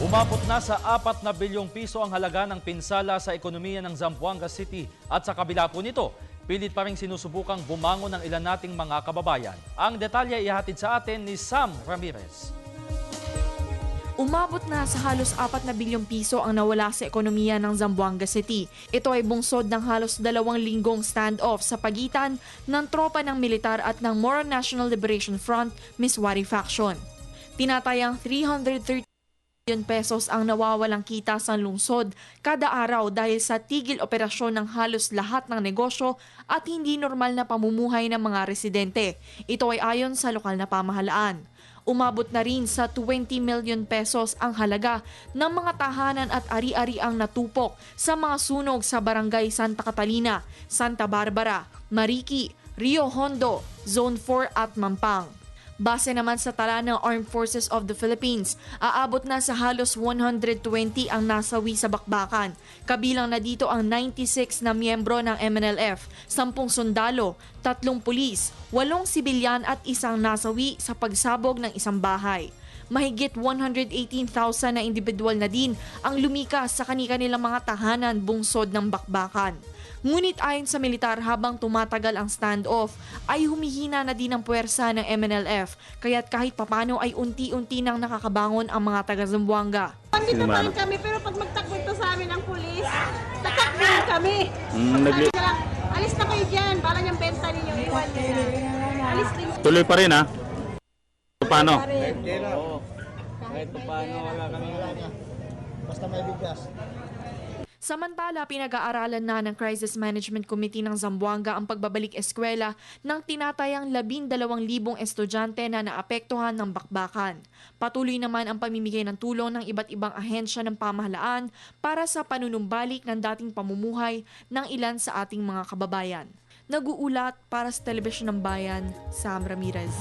Umabot na sa 4 na bilyong piso ang halaga ng pinsala sa ekonomiya ng Zamboanga City at sa kabila po nito, pilit pa rin sinusubukang bumangon ng ilan nating mga kababayan. Ang detalye ihatid sa atin ni Sam Ramirez. Umabot na sa halos 4 na bilyong piso ang nawala sa ekonomiya ng Zamboanga City. Ito ay bungsod ng halos 2 linggong standoff sa pagitan ng tropa ng militar at ng Moro National Liberation Front, Miswari Faction. Tinatayang 330 milyon pesos ang nawawalang kita sa lungsod kada araw dahil sa tigil operasyon ng halos lahat ng negosyo at hindi normal na pamumuhay ng mga residente. Ito ay ayon sa lokal na pamahalaan. Umabot na rin sa 20 million pesos ang halaga ng mga tahanan at ari-ariang natupok sa mga sunog sa Barangay Santa Catalina, Santa Barbara, Mariki, Rio Hondo, Zone 4 at Mampang. Base naman sa tala ng Armed Forces of the Philippines, aabot na sa halos 120 ang nasawi sa bakbakan. Kabilang na dito ang 96 na miyembro ng MNLF, 10 sundalo, 3 pulis, 8 sibilyan at isang nasawi sa pagsabog ng isang bahay. Mahigit 118,000 na individual na din ang lumikas sa kanilang mga tahanan bungsod ng bakbakan. Ngunit ayon sa militar, habang tumatagal ang standoff ay humihina na din ang puwersa ng MNLF, kaya't kahit papano ay unti-unti nang nakakabangon ang mga taga-Zamboanga. Dito pa rin kami, pero pag magtakbo ito sa amin ang pulis, tatakbo kami. Alis na kayo dyan, para niyang benta ninyo, iwan niyo na. Alis din. Tuloy pa rin ha? Paano? Kahit paano wala kami. Basta may bigas. Samantala, pinag-aaralan na ng Crisis Management Committee ng Zamboanga ang pagbabalik eskwela ng tinatayang 12,000 estudyante na naapektuhan ng bakbakan. Patuloy naman ang pamimigay ng tulong ng iba't ibang ahensya ng pamahalaan para sa panunumbalik ng dating pamumuhay ng ilan sa ating mga kababayan. Nag-uulat para sa Telebisyon ng Bayan, Sam Ramirez.